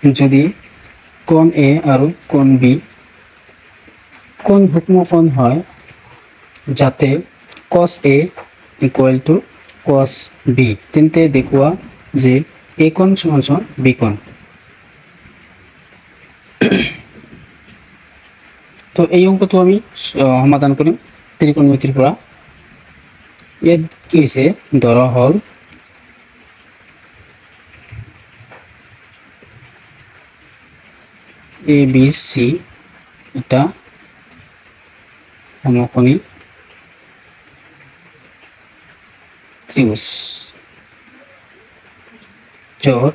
যদি কোণ এ আৰু কোণ বি কোণ ভুক্ম কোণ হয় যাতে cos A equal to cos B, তেন্তে দেখুৱা যে A কোণ সমান সমান B কোণ। তো এই অঙ্কটো আমি সমাধান কৰিম ত্ৰিকোণমিতিৰ পৰা। ইয়াত কি হৈছে, ধৰা হ'ল এ বি সি এটা সমকোণী ত্রিভুজ, য'ত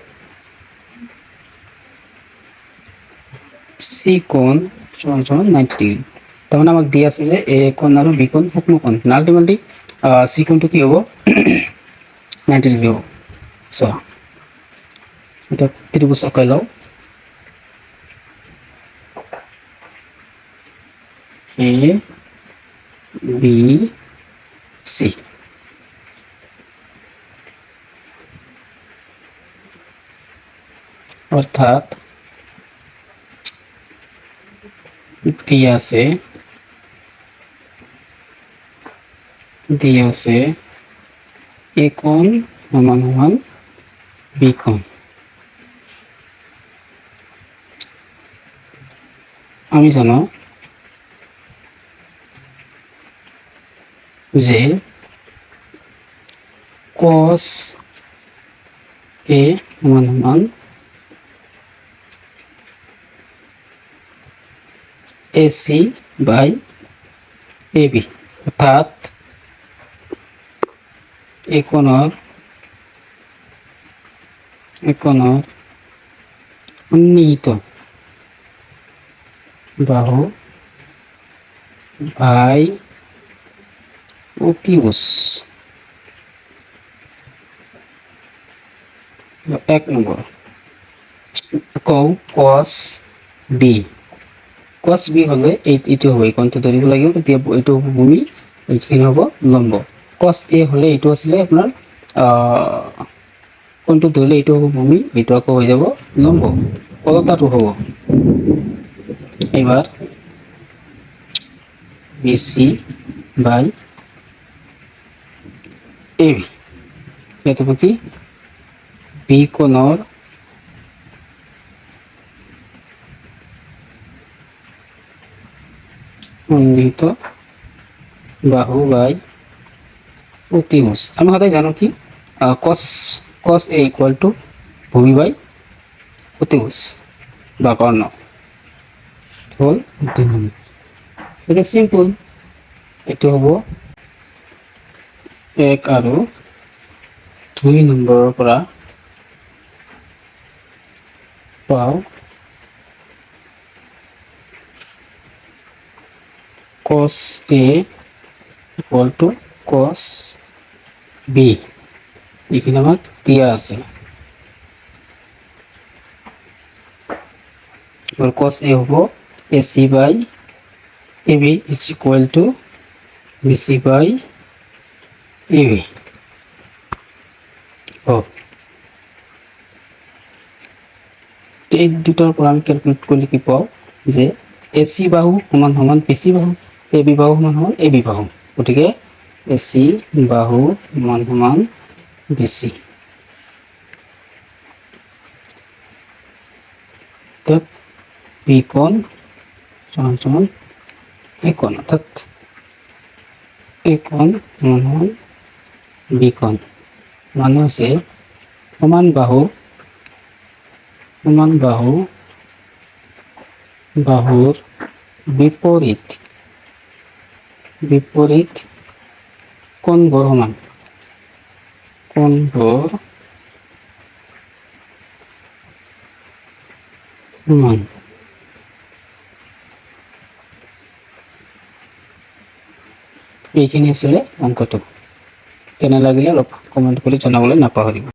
সি কোণ সমান সমান 90 ডিগ্ৰী। তাৰমানে আমাক দিয়া আছে যে এ কোণ আৰু বি কোণ সূক্ষ্ম কোণ, আল্টিমেটলি সি কোণটো কি হ'ব 90 ডিগ্ৰী হ'ব। চ' এটা ত্রিভুজ আঁকাই লওঁ। এ বি সি, অর্থাৎ দিয়া আছে এ কোণ সমান সমান বি কোণ। আমি জানো যে cos A সমান সমান AC বাই AB, অর্থাৎ এই কোণৰ সন্নিহিত বাহু বাই অতিভুজ। এক নম্বর কওঁ cos B, cos B হলে এইটো হ'ব, এই কোণটো ধৰিব লাগিব, তেতিয়া এইটো হ'ব ভূমি, এইখিনি হ'ব লম্ব। cos A হলে এইটো আছিলে আপোনাৰ কোণটো ধৰিলে এইটো হ'ব ভূমি, এইটো আকৌ হৈ যাব লম্ব, ওলোটাটো হ'ব। এবার BC বাই AB, এটা কি বি কোণৰ সন্নিহিত বাহু বাই অতিভুজ। আমি সদায় জানো কি cos A ইকুয়াল টু ভূমি বাই অতিভুজ বা কর্ণ হল 2 মিনিট। এটা সিম্পল, এটো হ'ব 1 আৰু 2 নম্বৰৰ পৰা পাওঁ cos A equal to cos B, এখানে আমাক দিয়া আছে। এবার cos A হবো AC by AB is equal to BC by AB। এই দুটার পর আমি ক্যালকুলেট করলে কি পাও যে AC বাহু সমান সমান BC বাহু, AB বাহু সমান সমান AB বাহু, গতিকে AC বাহু সমান সমান BC। বি কোণ সমান সমান এ কোণ, অর্থাৎ এ কোণ সমান সমান বি কোণ, মানে হচ্ছে সমান বাহুর বিপরীত কোণবোৰ সমান, এইখিনি আছিলে অংকটো। কেনে লাগিলে অলপ কমেন্ট কৰি জনাবলৈ নাপাহৰিব।